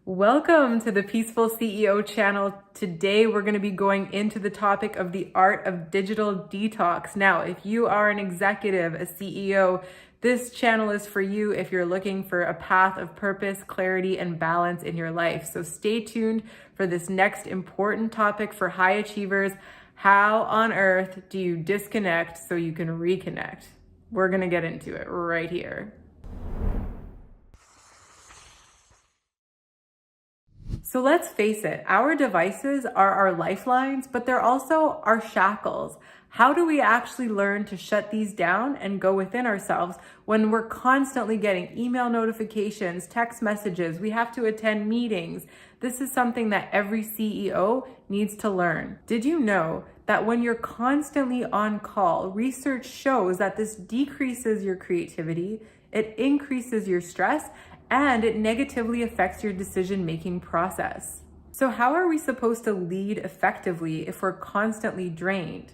Welcome to the Peaceful CEO channel. Today we're going to be going into the topic of the art of digital detox. Now, if you are an executive, a CEO, this channel is for you if you're looking for a path of purpose, clarity, and balance in your life. So stay tuned for this next important topic for high achievers. How on earth do you disconnect so you can reconnect? We're going to get into it right here. So let's face it, our devices are our lifelines, but they're also our shackles. How do we actually learn to shut these down and go within ourselves when we're constantly getting email notifications, text messages, we have to attend meetings? This is something that every CEO needs to learn. Did you know that when you're constantly on call, research shows that this decreases your creativity, it increases your stress, and it negatively affects your decision-making process. So how are we supposed to lead effectively if we're constantly drained?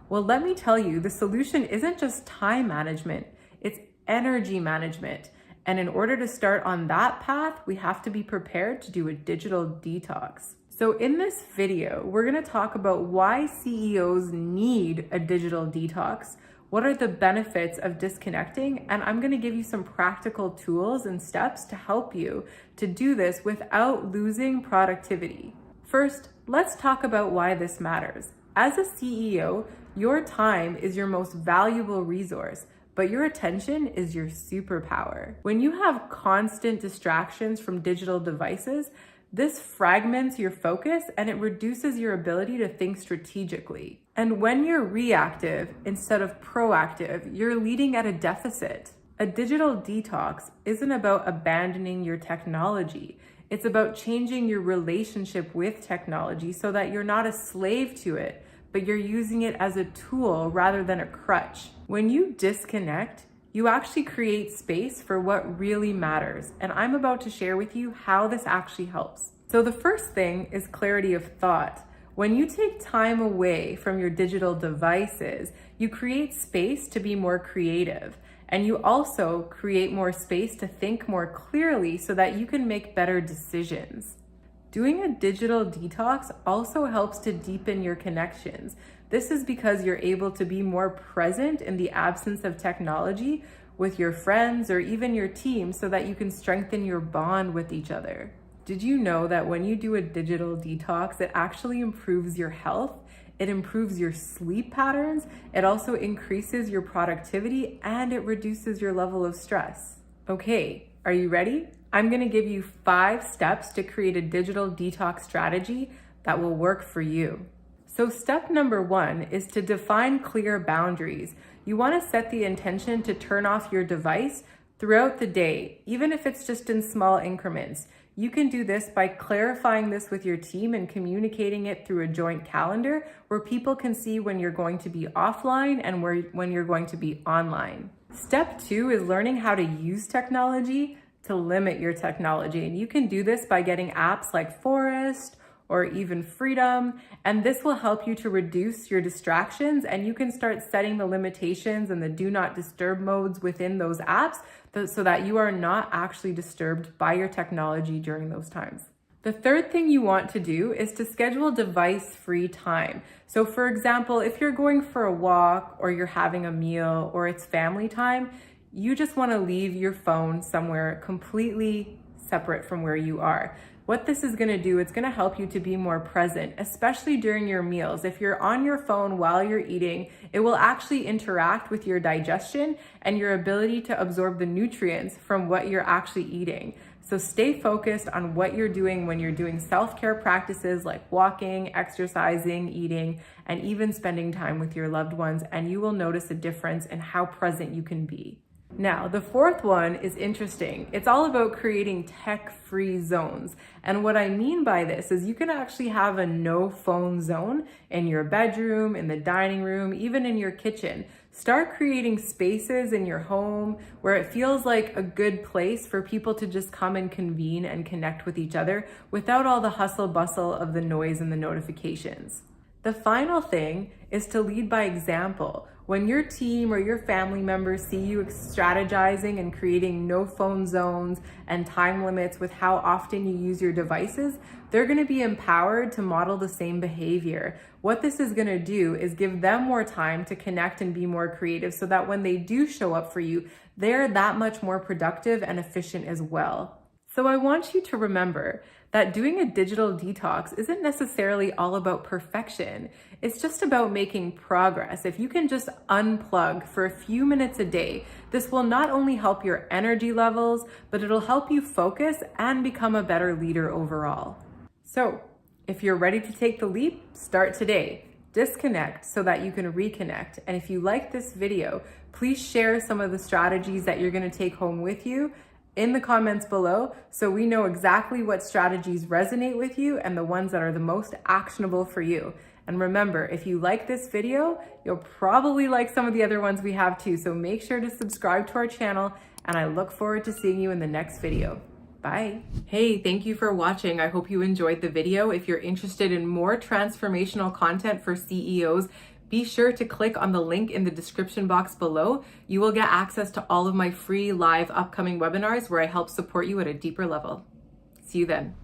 Well, let me tell you, the solution isn't just time management, it's energy management. And in order to start on that path, we have to be prepared to do a digital detox. So in this video, we're gonna talk about why CEOs need a digital detox, what are the benefits of disconnecting, and I'm gonna give you some practical tools and steps to help you to do this without losing productivity. First, let's talk about why this matters. As a CEO, your time is your most valuable resource, but your attention is your superpower. When you have constant distractions from digital devices, this fragments your focus and it reduces your ability to think strategically. And when you're reactive instead of proactive, you're leading at a deficit. A digital detox isn't about abandoning your technology. It's about changing your relationship with technology so that you're not a slave to it, but you're using it as a tool rather than a crutch. When you disconnect, you actually create space for what really matters. And I'm about to share with you how this actually helps. So the first thing is clarity of thought. When you take time away from your digital devices, you create space to be more creative. And you also create more space to think more clearly so that you can make better decisions. Doing a digital detox also helps to deepen your connections. This is because you're able to be more present in the absence of technology with your friends or even your team so that you can strengthen your bond with each other. Did you know that when you do a digital detox, it actually improves your health? It improves your sleep patterns. It also increases your productivity and it reduces your level of stress. Okay, are you ready? I'm gonna give you 5 steps to create a digital detox strategy that will work for you. So step number 1 is to define clear boundaries. You wanna set the intention to turn off your device throughout the day, even if it's just in small increments. You can do this by clarifying this with your team and communicating it through a joint calendar where people can see when you're going to be offline and when you're going to be online. Step 2 is learning how to use technology to limit your technology. And you can do this by getting apps like Forest or even Freedom. And this will help you to reduce your distractions and you can start setting the limitations and the do not disturb modes within those apps so that you are not actually disturbed by your technology during those times. The third thing you want to do is to schedule device-free time. So for example, if you're going for a walk or you're having a meal or it's family time, you just want to leave your phone somewhere completely separate from where you are. What this is going to do, it's going to help you to be more present, especially during your meals. If you're on your phone while you're eating, it will actually interact with your digestion and your ability to absorb the nutrients from what you're actually eating. So stay focused on what you're doing when you're doing self-care practices like walking, exercising, eating, and even spending time with your loved ones, and you will notice a difference in how present you can be. Now, the fourth one is interesting. It's all about creating tech-free zones. And what I mean by this is you can actually have a no phone zone in your bedroom, in the dining room, even in your kitchen. Start creating spaces in your home where it feels like a good place for people to just come and convene and connect with each other without all the hustle bustle of the noise and the notifications. The final thing is to lead by example. When your team or your family members see you strategizing and creating no phone zones and time limits with how often you use your devices, they're going to be empowered to model the same behavior. What this is going to do is give them more time to connect and be more creative so that when they do show up for you, they're that much more productive and efficient as well. So I want you to remember that doing a digital detox isn't necessarily all about perfection. It's just about making progress. If you can just unplug for a few minutes a day, this will not only help your energy levels, but it'll help you focus and become a better leader overall. So if you're ready to take the leap, start today. Disconnect so that you can reconnect. And if you like this video, please share some of the strategies that you're going to take home with you in the comments below so we know exactly what strategies resonate with you and the ones that are the most actionable for you. And remember, if you like this video, you'll probably like some of the other ones we have too. So make sure to subscribe to our channel, and I look forward to seeing you in the next video. Bye. Hey, thank you for watching. I hope you enjoyed the video. If you're interested in more transformational content for CEOs, be sure to click on the link in the description box below. You will get access to all of my free live upcoming webinars where I help support you at a deeper level. See you then.